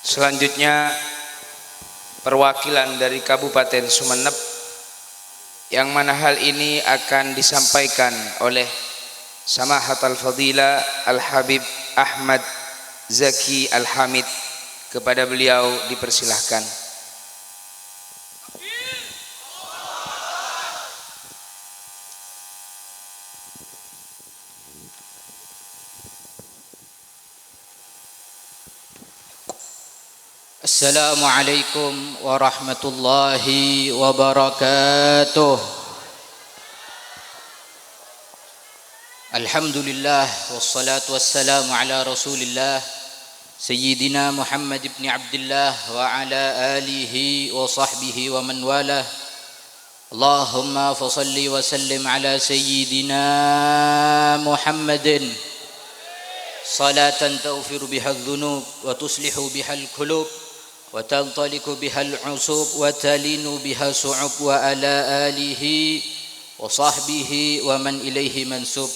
Selanjutnya perwakilan dari Kabupaten Sumeneb, yang mana hal ini akan disampaikan oleh Samahatul Fadila Al-Habib Ahmad Zaki Al-Hamid. Kepada beliau dipersilahkan. Assalamualaikum warahmatullahi wabarakatuh. Alhamdulillah wassalatu wassalamu ala Rasulillah Sayyidina Muhammad ibn Abdullah wa ala alihi wa sahbihi wa man walah. Allahumma fasalli wa sallim ala Sayyidina Muhammadin salatan taghfiru biha adh-dhunub wa tuslihu biha al-qulub wa tantaliku biha al-usub wa talinu biha su'ub wa ala alihi wa sahbihi wa man ilaihi mansub.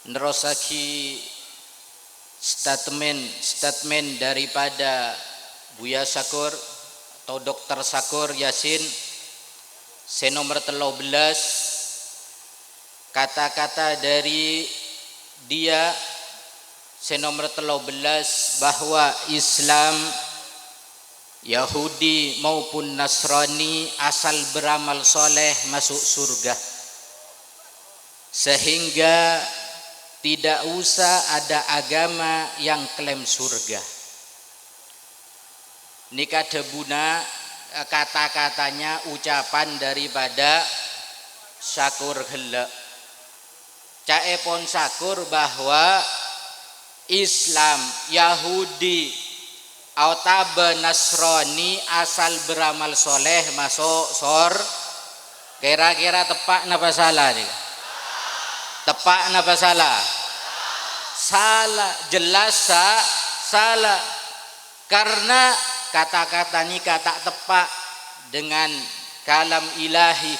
Nerosaki statement daripada Buya Sakur atau Dr. Sakur Yasin senomor 13. Kata-kata dari dia senomor 13 bahwa Islam, Yahudi maupun Nasrani asal beramal soleh masuk surga, sehingga tidak usah ada agama yang klaim surga. Nikah debuna kata-katanya ucapan daripada Sakur Gela. Caepon Sakur bahwa Islam, Yahudi, Autabe Nasrani asal beramal soleh masuk kira-kira tepak napa salah nih? Tepak napa salah? Salah, jelas salah. Karena kata-kata ini kata tepak dengan kalam ilahi,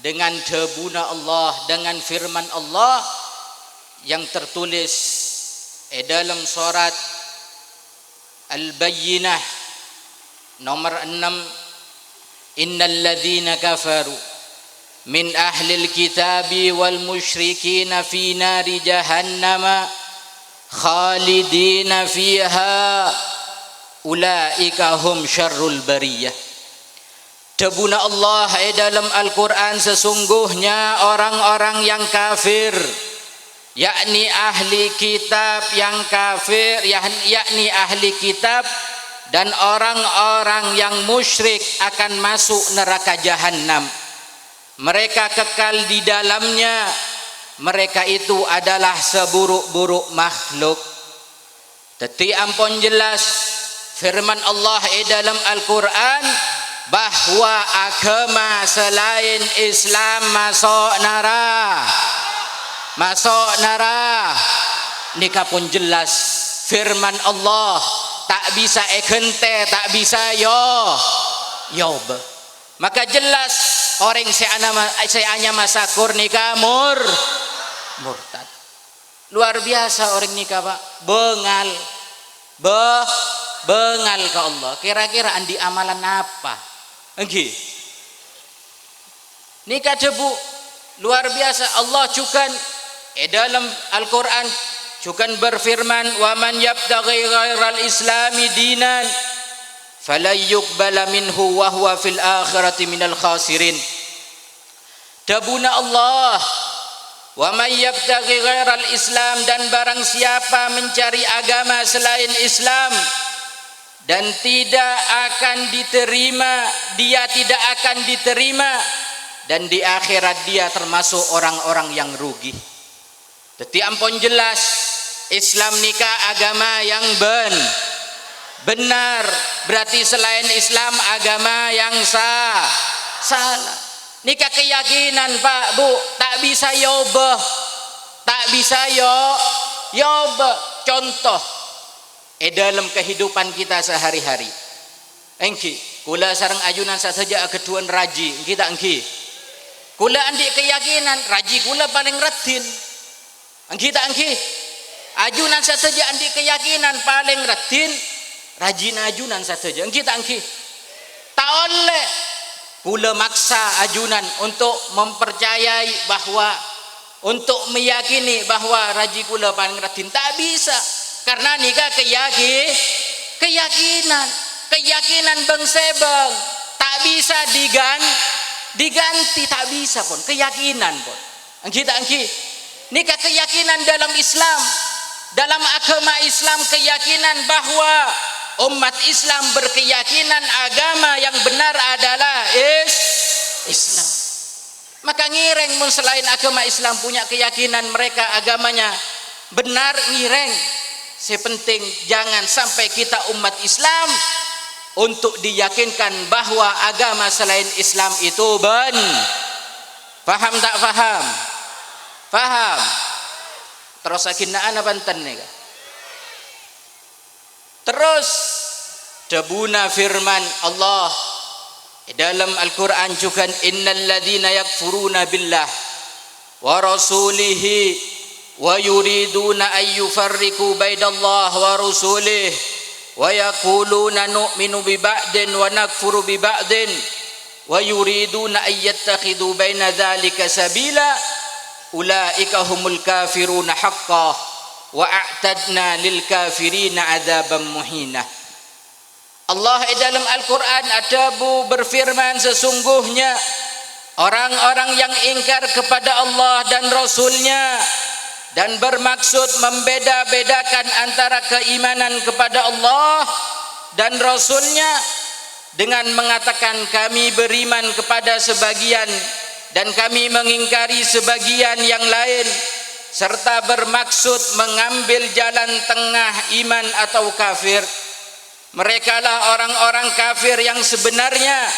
dengan debuna Allah, dengan firman Allah yang tertulis dalam surat Al-Bayyinah nomor 6, innal ladzina kafaru min ahlil kitabi wal musyrikina fi nari jahannama khalidina fiha ulaika hum syarrul bariyah. Debuna Allah dalam Al-Quran, sesungguhnya orang-orang yang kafir, yakni ahli kitab yang kafir, yakni ahli kitab dan orang-orang yang musyrik akan masuk neraka jahanam. Mereka kekal di dalamnya. Mereka itu adalah seburuk-buruk makhluk. Tetapi ampun jelas firman Allah dalam Al-Quran bahwa agama selain Islam masuk neraka. Nikah pun jelas firman Allah, tak bisa ekente, tak bisa yob. Maka jelas orang seanya Masakur nikah murtad. Luar biasa orang nikah Pak, bengal ke Allah. Kira-kira andi amalan apa? Enggih. Nikah debu luar biasa. Allah juga dalam Al-Quran juga berfirman, wa man yabtaghi ghairal islami dinan falan yuqbala minhu wa huwa fil akhirati minal khasirin. Dabuna Allah, wa man yabtaghi ghairal islam, dan barang siapa mencari agama selain Islam dan tidak akan diterima, dia tidak akan diterima, dan di akhirat dia termasuk orang-orang yang rugi. Jadi ampun jelas Islam nikah agama yang benar, berarti selain Islam agama yang salah. Nikah keyakinan Pak Bu, tak bisa yobah, tak bisa yobah. Contoh dalam kehidupan kita sehari-hari. Engki, kula sareng ayunan saja keduan raji, kita engki. Kula andi keyakinan raji kula paling radin. Engki tak engki. ajunan sateja andi keyakinan paling rajin ajunan sateja kita angki tak oleh pula maksa ajunan untuk mempercayai bahwa untuk meyakini bahwa raji kula paling rajin tak bisa karena nikah keyakinan bengsebeng tak bisa diganti tak bisa pun keyakinan pun kita angki nikah keyakinan dalam Islam dalam agama Islam keyakinan bahwa umat Islam berkeyakinan agama yang benar adalah Islam. Maka ngireng mun selain agama Islam punya keyakinan mereka agamanya benar ngireng. Sepenting jangan sampai kita umat Islam untuk diyakinkan bahwa agama selain Islam itu paham tak paham? Paham. Terus akinaan apa enten nih? Terus debuna firman Allah dalam Al-Quran juga innal ladzina yakfuruna billah wa rasulihi wa yuriduna ay yufarriqu bainallah wa rusulih wa yaquluna nu'minu bi ba'din wa nakfuru bi ba'din wa yuriduna ay yattakhidhu baina dzalika sabila ulaika humul kafiruna haqqan wa a'tadna lil kafirina adzaban muhina. Allah dalam Al-Quran berfirman sesungguhnya orang-orang yang ingkar kepada Allah dan Rasulnya dan bermaksud membeda-bedakan antara keimanan kepada Allah dan Rasulnya dengan mengatakan kami beriman kepada sebagian dan kami mengingkari sebagian yang lain serta bermaksud mengambil jalan tengah iman atau kafir, merekalah orang-orang kafir yang sebenarnya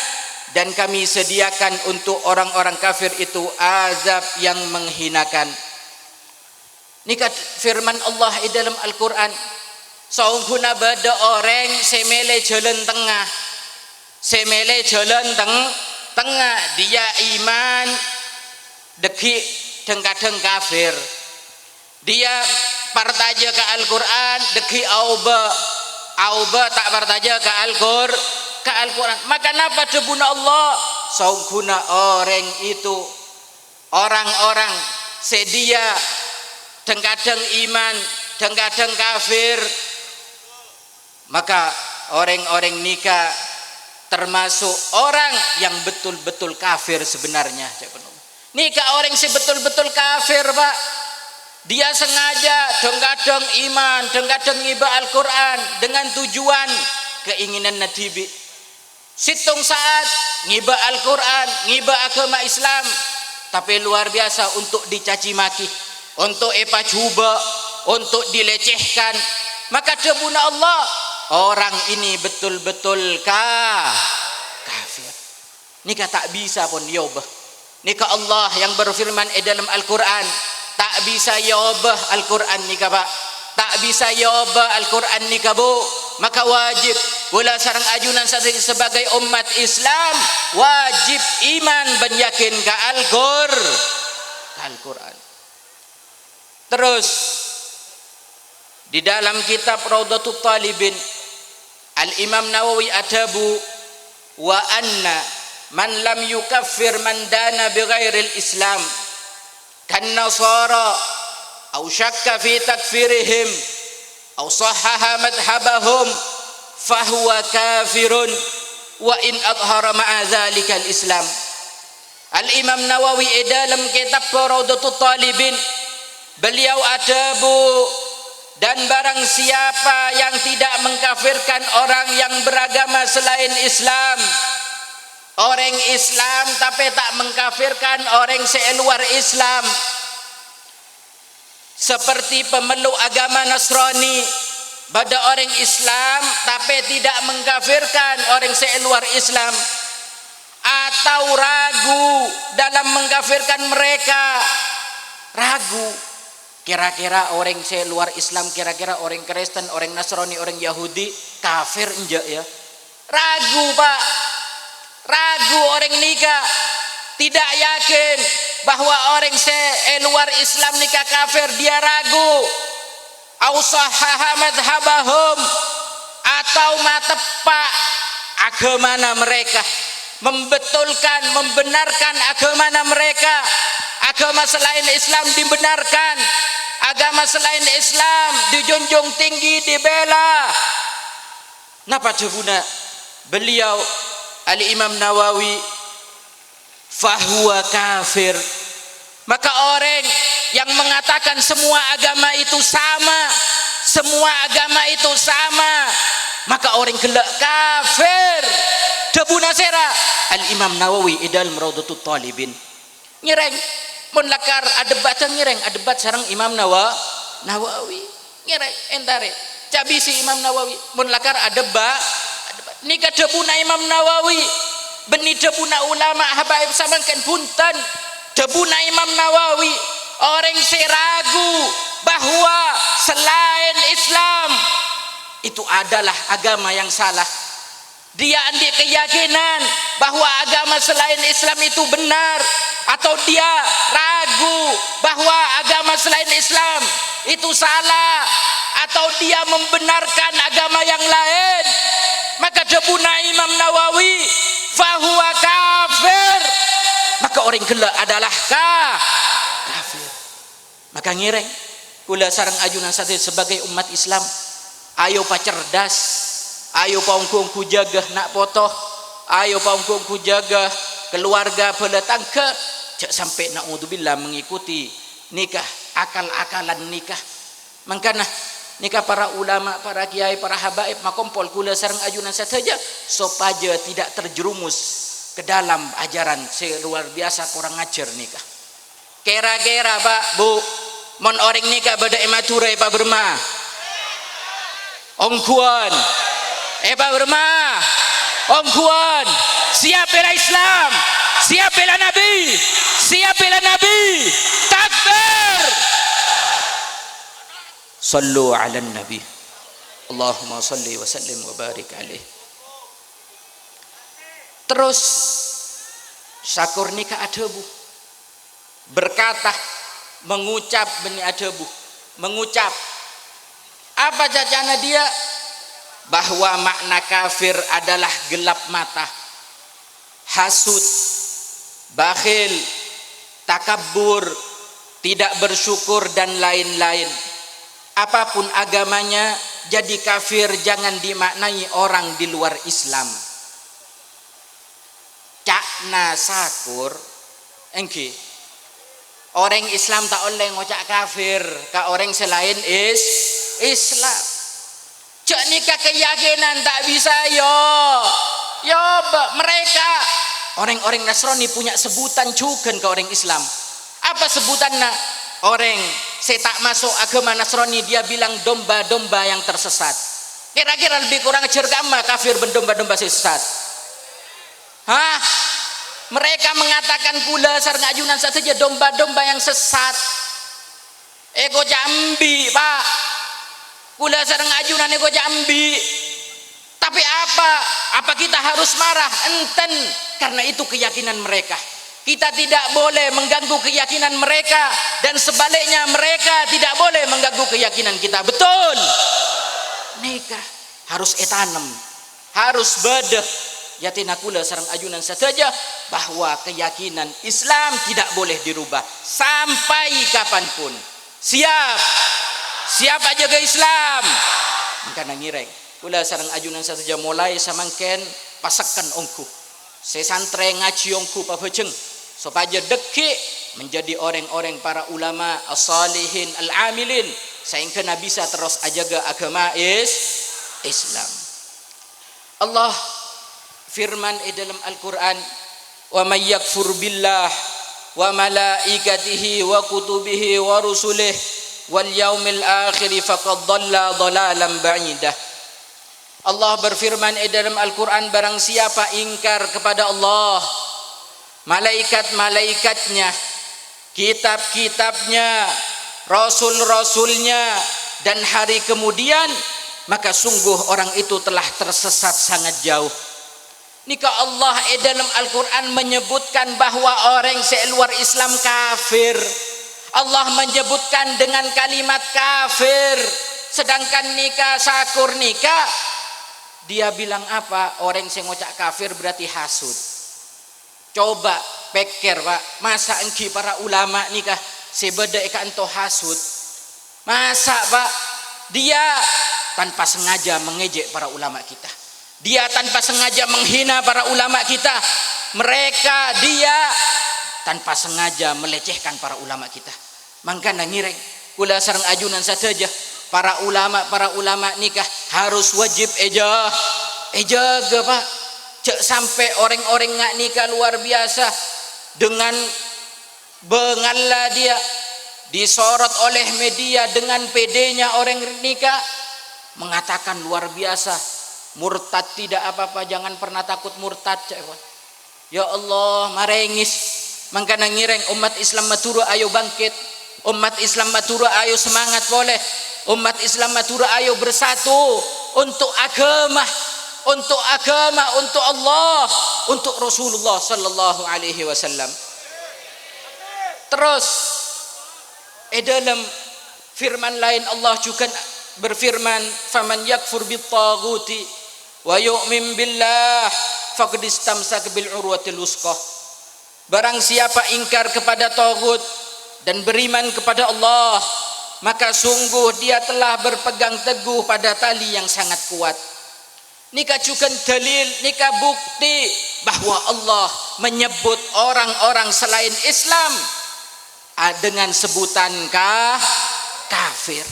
dan kami sediakan untuk orang-orang kafir itu azab yang menghinakan. Ini firman Allah di dalam Al-Quran. Saungkuna bada orang semele jalan tengah, semele jalan tengah, dia iman deki kadang kafir, dia partaja ke Al-Quran deki auba tak partaja ke Al-Quran. Maka napa debuna Allah saungkuna orang itu orang-orang sedia kadang iman kadang kafir, maka orang-orang nikah termasuk orang yang betul-betul kafir sebenarnya. Nikah orang si betul-betul kafir pak, dia sengaja kadang iman kadang ngiba Al-Quran dengan tujuan keinginan natibi. Situng saat ngiba Al-Quran ngiba agama Islam, tapi luar biasa untuk dicaci maki, untuk coba untuk dilecehkan. Maka debuna Allah orang ini betul-betul kafir. Nikah tak bisa pun yobah. Nikah Allah yang berfirman dalam Al-Quran tak bisa yobah Al-Quran nikah pak, tak bisa yobah Al-Quran nikah bu. Maka wajib wala sarang ajunan sebagai umat Islam wajib iman dan yakin ke Al-Quran. Terus di dalam kitab Raudhatul Talibin Al-Imam Nawawi adabu wa anna man lam yukaffir man dana bighairil Islam kan nasara au syakka fi takfirihim au sahaha madhhabahum fahuwa kafirun wa in adhara ma'a dhalika al-Islam. Al-Imam Nawawi dalam kitab Raudhatul Talibin beliau adabu dan barang siapa yang tidak mengkafirkan orang yang beragama selain Islam, orang Islam tapi tak mengkafirkan orang seluar Islam, seperti pemeluk agama Nasrani pada orang Islam tapi tidak mengkafirkan orang seluar Islam, atau ragu dalam mengkafirkan mereka, ragu kira-kira orang seluar Islam, kira-kira orang Kristen, orang Nasrani, orang Yahudi kafir enggak ya, ragu pak, ragu orang nikah tidak yakin bahwa orang luar Islam nikah kafir, dia ragu. au sahaha madhhabahum, atau matepak agamana mereka, membetulkan, membenarkan agamana mereka. Agama selain Islam dibenarkan, agama selain Islam dijunjung tinggi, dibela. Napa jebuna beliau Al-Imam Nawawi, fahuwa kafir. Maka orang yang mengatakan semua agama itu sama, semua agama itu sama, maka orang gelak kafir. Debu nasera Al-Imam Nawawi dalam Raudhatut Talibin nyereng mun lakar adebat nyereng adebat sareng Imam Nawawi nyereng entare cabisi Imam Nawawi mun lakar adebat nikah debuna Imam Nawawi beni debuna ulama habaib samangken punten debuna Imam Nawawi orang seragu bahwa selain Islam itu adalah agama yang salah. Dia andi keyakinan bahwa agama selain Islam itu benar, atau dia ragu bahwa agama selain Islam itu salah, atau dia membenarkan agama yang lain, maka debuna Imam Nawawi fahuwa kafir, maka orang gila adalah kafir. Maka ngireng kula sareng ajunan satu sebagai umat Islam, ayo pa cerdas, ayo pa ungku jaga nak potoh, ayo pa ungku jaga keluarga peletangga, cak sampai naudzubillah mengikuti nikah akal-akalan nikah. Mangkana nikah para ulama, para kiai, para habaib makompol kula sareng ajunan saja supaya tidak terjerumus ke dalam ajaran luar biasa kurang ajar nikah. Kira-kira Pak Bu, mon orang nikah beda ematura Pak Berma, ongkuan, Pak Berma, ongkuan, siap bela Islam, siap bela Nabi, siap bela Nabi, takbir. Sallu ala Nabi, Allahumma salli wa sallim wa barik alaih. Terus syakur nikah adebu, berkata, mengucap beni adebu, mengucap apa jajana dia, bahwa makna kafir adalah gelap mata, hasud, bakhil, takabur, tidak bersyukur dan lain-lain. Apapun agamanya jadi kafir jangan dimaknai orang di luar Islam. Cakna sakur engki orang Islam tak oleh ngocak kafir ka orang selain Islam. Cak nikah keyakinan tak bisa yo mereka orang-orang Nasrani punya sebutan juga ke orang Islam. Apa sebutannya? Orang saya tak masuk agama Nasrani dia bilang domba-domba yang tersesat. Kira-kira lebih kurang ajar agama kafir berdomba-domba sesat. Hah? Mereka mengatakan pula sareng ajunan saja domba-domba yang sesat. Ego Jambi, Pak. Pula sareng ajunan ego Jambi. Tapi apa? Apa kita harus marah? Enten, karena itu keyakinan mereka. Kita tidak boleh mengganggu keyakinan mereka, dan sebaliknya mereka tidak boleh mengganggu keyakinan kita. Betul? Nikah harus etanem, harus bedeh. Yatina kula sareng ajunan saja bahwa keyakinan Islam tidak boleh dirubah sampai kapanpun. Siap aja ke Islam. Maka ngireng kula sareng ajunan saja mulai samangken pasakan ongku. Saya santre ngaji ongku pabejeng supaya dekik menjadi orang-orang para ulama as-salihin al-amilin sehingga bisa terus ajaga agama Islam. Allah firman dalam Al-Quran, wa may yakfur billah wa malaikatihi wa kutubihi wa rusulih wal yaumil akhir faqad dhalla dhalalan ba'idah. Allah berfirman dalam Al-Quran, barang siapa ingkar kepada Allah, malaikat-malaikatnya, kitab-kitabnya, rasul-rasulnya, dan hari kemudian, maka sungguh orang itu telah tersesat sangat jauh. Nikah Allah dalam Al-Quran menyebutkan bahwa orang seluar Islam kafir. Allah menyebutkan dengan kalimat kafir. sedangkan nikah sakur nikah dia bilang apa? Orang yang ngocak kafir berarti hasud. Coba pikir Pak, masa engki para ulama nikah sebeda eka ento hasud? Masa Pak, dia tanpa sengaja mengejek para ulama kita, dia tanpa sengaja menghina para ulama kita, dia tanpa sengaja melecehkan para ulama kita. Mangkana ngireng kula sareng ajunan saja para ulama nikah harus wajib ejaga Pak. Cek sampai orang-orang ngak nikah luar biasa dengan bengalla dia disorot oleh media dengan pedenya orang nikah mengatakan luar biasa murtad tidak apa-apa, jangan pernah takut murtad. Ya Allah marengis. Mangkana ngireng umat Islam matura ayo bangkit, umat Islam matura ayo semangat boleh, umat Islam matura ayo bersatu untuk agama, untuk Allah, untuk Rasulullah sallallahu alaihi wasallam. Terus dalam firman lain Allah juga berfirman, faman yakfur bit-taghuti wa yu'min billah faqad istamsaka bil urwatil wuthqa. Barang siapa ingkar kepada taghut dan beriman kepada Allah, maka sungguh dia telah berpegang teguh pada tali yang sangat kuat. Nikah juga dalil, nikah bukti bahwa Allah menyebut orang-orang selain Islam dengan sebutan kafir.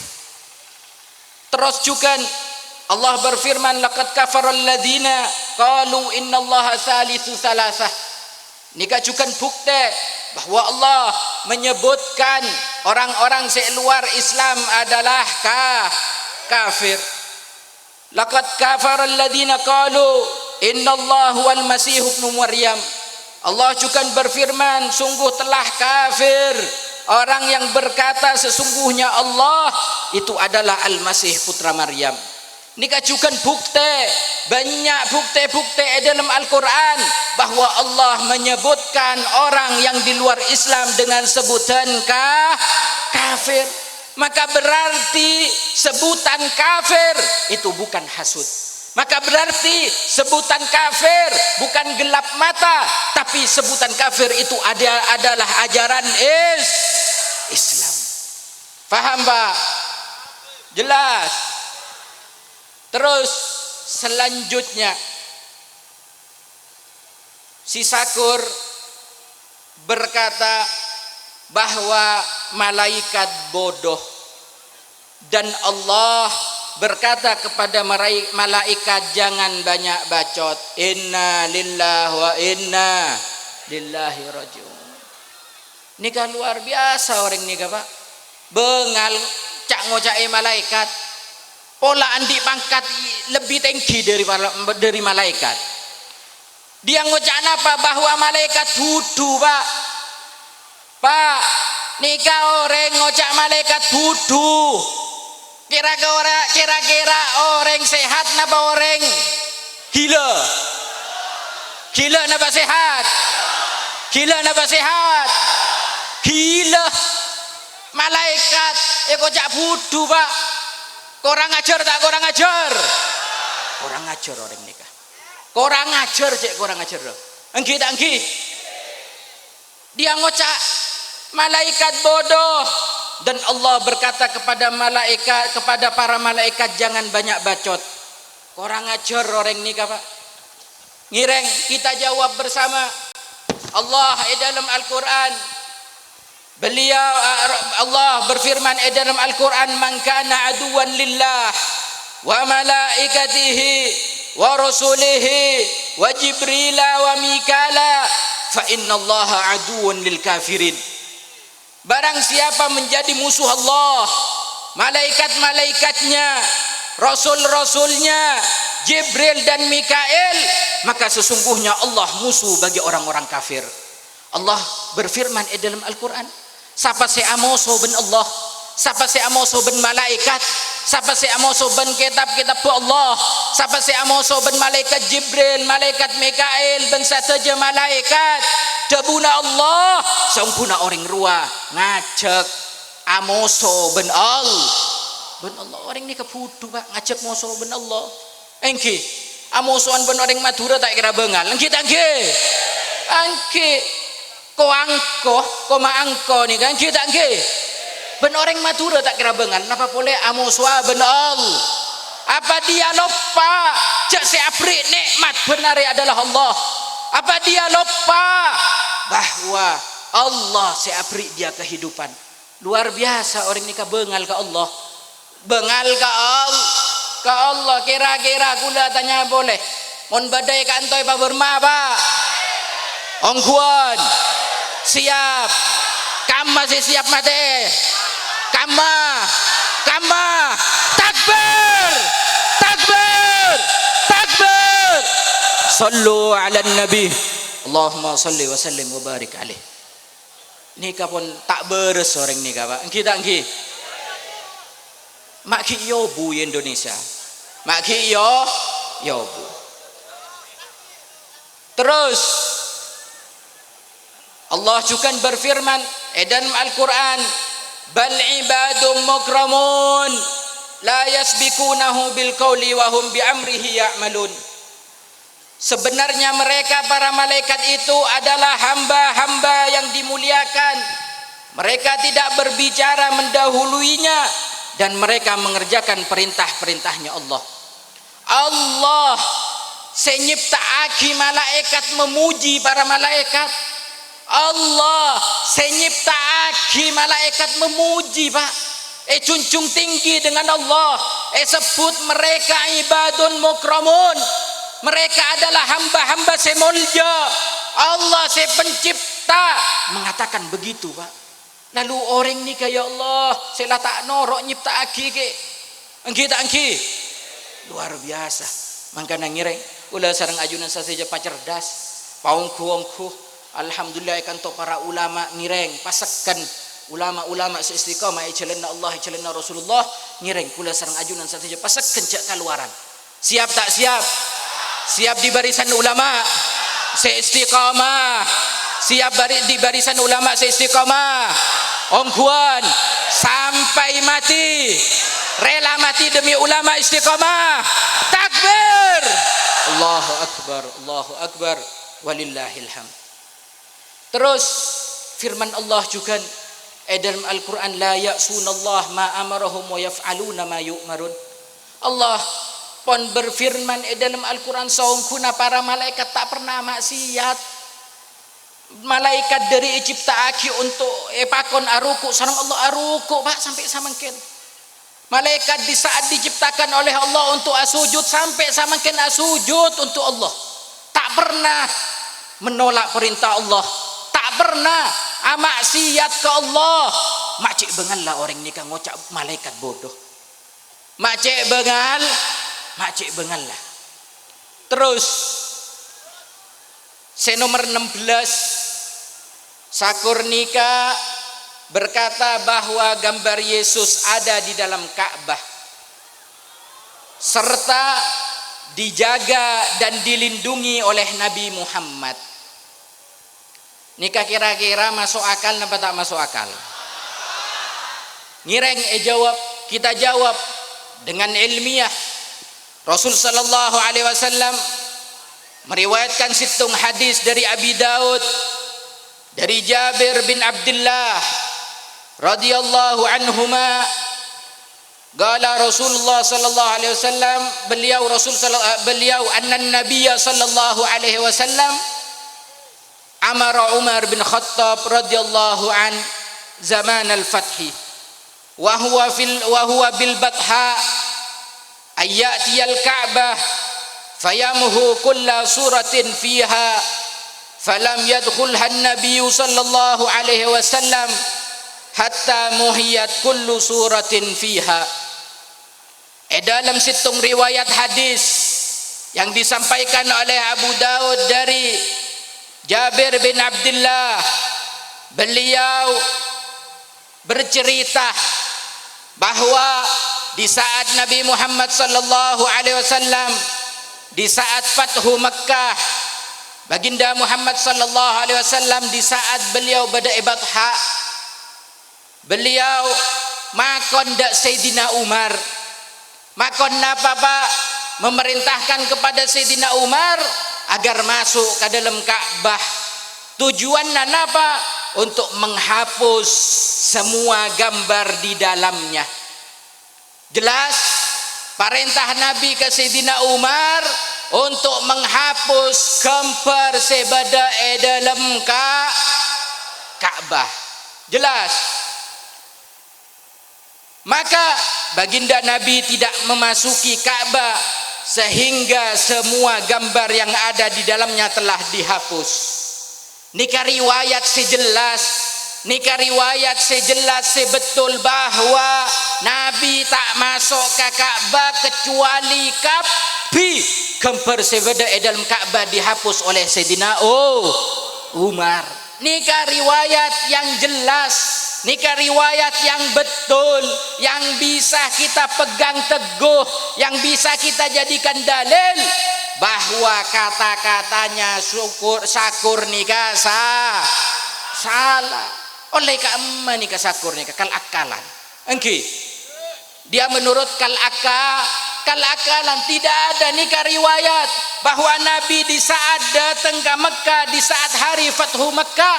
Terus juga Allah berfirman, laqad kafaral ladzina qalu innallaha salisu salasah. Nikah juga bukti bahwa Allah menyebutkan orang-orang seluar Islam adalah kafir. Laqad kafaral ladzina qalu innallaha huwal masih ibnu Maryam. Allah juga berfirman, sungguh telah kafir orang yang berkata sesungguhnya Allah itu adalah Al-Masih putra Maryam. Nikah juga bukti, banyak bukti-bukti dalam Al-Quran bahwa Allah menyebutkan orang yang di luar Islam dengan sebutan kafir. Maka berarti sebutan kafir itu bukan hasud. Maka berarti sebutan kafir bukan gelap mata, tapi sebutan kafir itu adalah ajaran Islam. Faham Pak? Jelas. Terus selanjutnya si Sakur berkata bahwa malaikat bodoh dan Allah berkata kepada malaikat jangan banyak bacot. Inna lillahi wa inna lillahi rajiun. Nikah luar biasa orang nikah Pak. Bengal cak ngocai malaikat. Pola andi pangkat lebih tinggi dari malaikat. Dia ngocak apa? Bahwa malaikat bodoh Pak. Pak, nikah orang ngocak malaikat bodoh. Kira-kira orang sehat napa orang gila? Gila napa sehat? Gila napa sehat? Gila. Malaikat ngocak bodoh Pak. Korang ajar tak korang ajar? Korang ajar orang nikah. Korang ajar cek korang ajar dong. Engki tak engki? Dia ngocak malaikat bodoh dan Allah berkata kepada para malaikat jangan banyak bacot. Korang ajar orang nikah Pak. Ngireng kita jawab bersama. Allah dalam Al-Quran Allah berfirman dalam Al-Quran, man kana aduwan lillah wa malaikatihi wa rasulihi wa jibrila wa mikala fa innallaha aduwwun lil kafirin. Barang siapa menjadi musuh Allah, malaikat-malaikatnya, rasul-rasulnya, Jibril dan Mikail, maka sesungguhnya Allah musuh bagi orang-orang kafir. Allah berfirman dalam Al-Quran, siapa seamoso ben Allah, siapa seamoso ben malaikat, siapa seamoso ben kitab-kitab Allah, siapa seamoso ben malaikat Jibril, malaikat Mikail, ben sateja malaikat dabuna Allah, sampuna orang rua ngajak amoso ben Allah ben Allah orang ni keputu Pak ngajak moso ben Allah engke amosoan ben orang Madura tak kira bengal engke tak engke ko angko ko maangko ni kan engke tak engke ben orang Madura tak kira bengal napa boleh amoswa ben Allah apa dia lupa cak seapri nikmat benar adalah Allah apa dia lupa bahwa Allah seapri dia kehidupan luar biasa orang ni bengal ke Allah bengal ke Allah kira-kira kula tanya boleh mon badai ka antoi pa Burma Pak ongkuan siap kama si siap mati kama takbir sallu ala nabi Allahumma salli wa sallim wa barik alaih nikah pun tak beres orang nikah Pak kita engki mak ki yobu Indonesia mak ki yobu terus Allah juga berfirman dalam Al-Quran bal ibadum mukramun la yasbikunahu bil qawli wa hum bi amrihi ya'malun sebenarnya mereka para malaikat itu adalah hamba-hamba yang dimuliakan mereka tidak berbicara mendahuluinya dan mereka mengerjakan perintah-perintahnya Allah senyiptaaki malaikat memuji para malaikat Allah senyiptaaki malaikat memuji Pak junjung tinggi dengan Allah sebut mereka ibadun mukramun mereka adalah hamba-hamba semulya Allah pencipta mengatakan begitu Pak lalu orang ni kaya Allah saya tak norok nyiptaaki ke engki luar biasa mangkana ngireng ulah sareng ajunan saja pacerdas paungku alhamdulillah kan to para ulama ngireng pasekan ulama-ulama seistiqamah icelena Allah icelena Rasulullah ngireng kula sareng ajunan saja pasekan cak kaluaran siap tak siap di barisan ulama seistiqamah siap di barisan ulama seistiqamah ongkuan sampai mati rela mati demi ulama istiqamah takbir Allahu akbar walillahil hamd terus firman Allah juga dalam Al-Quran la ya'sunallah ma amarahum wa yaf'aluna ma yu'marun Allah pun berfirman dalam Al-Quran saungkuna para malaikat tak pernah maksiat malaikat dari ciptaaki untuk pakon aruku sareng Allah aruku Pak sampai samangken malaikat di saat diciptakan oleh Allah untuk asujud sampai samangken asujud untuk Allah tak pernah menolak perintah Allah tak pernah maksiat ke Allah makcik bengal lah orang ni kan ngocak malaikat bodoh makcik bengal lah terus nomor 16 Sakurnika berkata bahwa gambar Yesus ada di dalam Ka'bah serta dijaga dan dilindungi oleh Nabi Muhammad. Nikah kira-kira masuk akal apa tak masuk akal? Ngireng jawab, kita jawab dengan ilmiah. Rasul sallallahu alaihi wasallam meriwayatkan situng hadis dari Abi Daud dari Jabir bin Abdullah radhiyallahu anhuma qala Rasulullah sallallahu alaihi wasallam beliau anna nabiyya sallallahu alaihi wasallam amara Umar bin Khattab radhiyallahu an zaman al-fath wa huwa bil batha ayati al-ka'bah fayamhu kulla suratin fiha falam yadkhulha an-nabiy sallallahu alaihi wasallam hatta muhiyat kullu suratin fiha. Dalam situng riwayat hadis yang disampaikan oleh Abu Daud dari Jabir bin Abdullah, beliau bercerita bahwa di saat Nabi Muhammad sallallahu alaihi wasallam di saat Fathu Makkah, baginda Muhammad sallallahu alaihi wasallam di saat beliau beribadah, beliau makon dak Sayyidina Umar. Makon napa Pak? Memerintahkan kepada Sayyidina Umar agar masuk ke dalam Ka'bah. Tujuannya napa? Untuk menghapus semua gambar di dalamnya. Jelas perintah Nabi ke Sayyidina Umar untuk menghapus gambar sebada dalam Ka'bah. Jelas. Maka baginda Nabi tidak memasuki Ka'bah sehingga semua gambar yang ada di dalamnya telah dihapus. Nika riwayat sejelas, nika riwayat sejelas sebetul bahwa Nabi tak masuk ke Ka'bah kecuali gambar sebeda dalam Ka'bah dihapus oleh Sayyidina Umar. Nika riwayat yang jelas, nika riwayat yang betul, yang bisa kita pegang teguh, yang bisa kita jadikan dalil bahwa kata-katanya sakur nikah salah. Oleh ka nikah sakur nikah kal akalan. Engki. Dia menurut kal akalan tidak ada nikah riwayat bahwa Nabi di saat datang ke Mekah, di saat hari Fathu Mekah,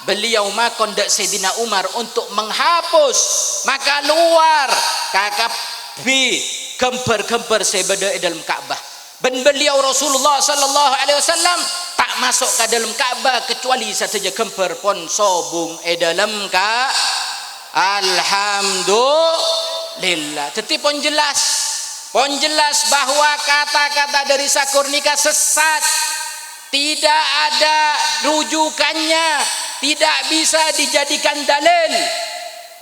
beliau makon dak Sayyidina Umar untuk menghapus maka luar kakabi gambar-gambar sebeda dalam Ka'bah. Dan beliau Rasulullah sallallahu alaihi wasallam tak masuk ke dalam Ka'bah kecuali saja gambar pon sobung dalam alhamdulillah. Tetapi pon jelas bahwa kata-kata dari sakur nikah sesat, tidak ada rujukannya, tidak bisa dijadikan dalil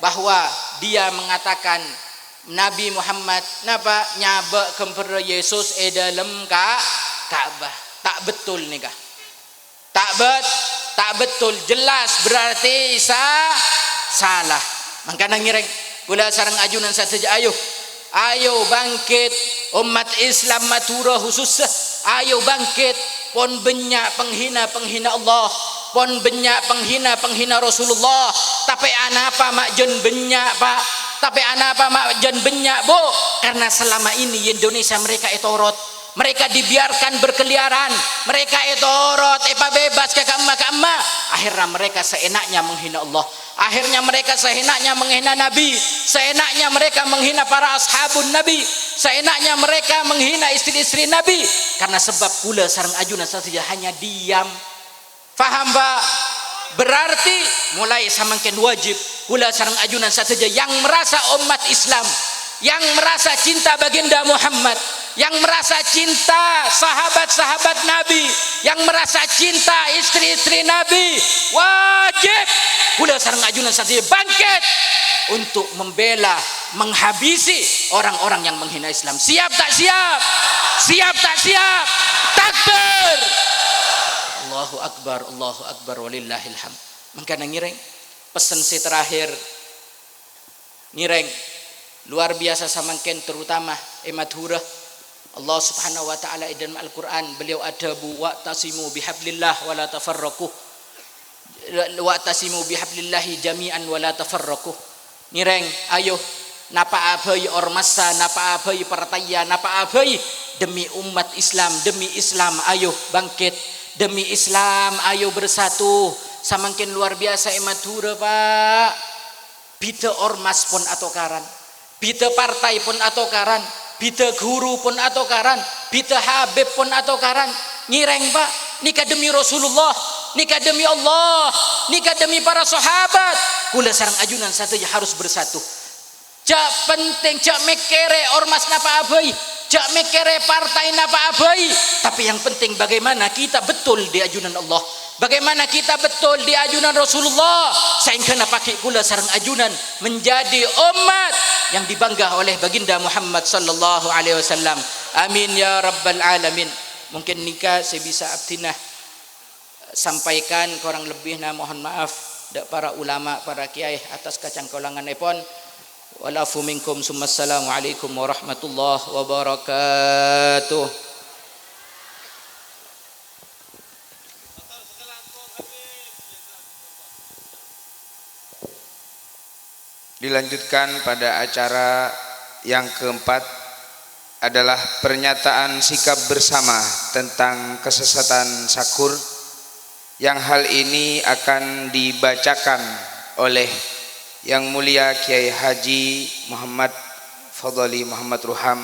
bahwa dia mengatakan Nabi Muhammad napa nyaba gambar Yesus dalam Ka'bah. Tak betul nikah. Tak betul, jelas berarti salah. Maka ngireng kula sareng ajunan saja ayo bangkit umat Islam matura khusus, ayo bangkit pon benyak penghina Allah, pon benyak penghina Rasulullah. Tapi anapa mak jen benyak Pak? Tapi anapa mak jen benyak Bu? Karena selama ini Indonesia mereka etorot, mereka dibiarkan berkeliaran, mereka etorot bebas ke kamma. Akhirnya mereka seenaknya menghina Allah, akhirnya mereka seenaknya menghina Nabi, seenaknya mereka menghina para ashabun Nabi, seenaknya mereka menghina istri-istri Nabi. Karena sebab kula sareng ajunan saja hanya diam. Faham Pak? Berarti mulai samangken wajib kula sareng ajunan saja yang merasa umat Islam, yang merasa cinta baginda Muhammad, yang merasa cinta sahabat-sahabat Nabi, yang merasa cinta istri-istri Nabi, wajib kula sareng ajunan saja bangkit untuk membela, menghabisi orang-orang yang menghina Islam. Siap tak siap? Siap tak siap? Takbir! Allahu Akbar walillahil hamd. Maka ngireng pesan saya terakhir ngireng luar biasa samangken, terutama madhurah Allah Subhanahu wa taala dalam Al-Qur'an. Beliau adabu wa tasimu bihablillah wa la tafarraqu, wa tasimu bihablillahi jami'an wa la tafarraqu. Ngireng ayo napa abai ormasa, napa abai partaya, napa abai demi umat Islam, demi Islam ayo bangkit. Demi Islam ayo bersatu. Samangkin luar biasa madhura Pak. Bida ormas pun atau karan, bida partai pun atau karan, bida guru pun atau karan, bida habib pun atau karan. Ngireng Pak, nikah demi Rasulullah, nikah demi Allah, nikah demi para sahabat. Kula sareng ajunan satu harus bersatu. Jak penting, jak mekere ormas napa abai, jak mekere partai napa abai. Tapi yang penting bagaimana kita betul di ajunan Allah, bagaimana kita betul di ajunan Rasulullah, sehingga pakai kula sareng ajunan menjadi umat yang dibangga oleh baginda Muhammad sallallahu alaihi wasallam. Amin ya rabbal alamin. Mungkin nikah saya bisa abdinah sampaikan kurang lebihnya, mohon maaf dak para ulama, para kiai atas kacang kolangan epon. Walafu minkum summassalamu alaikum warahmatullahi wabarakatuh. Dilanjutkan pada acara yang keempat adalah pernyataan sikap bersama tentang kesesatan Sakur, yang hal ini akan dibacakan oleh Yang Mulia Kiai Haji Muhammad Fadhali Muhammad Ruham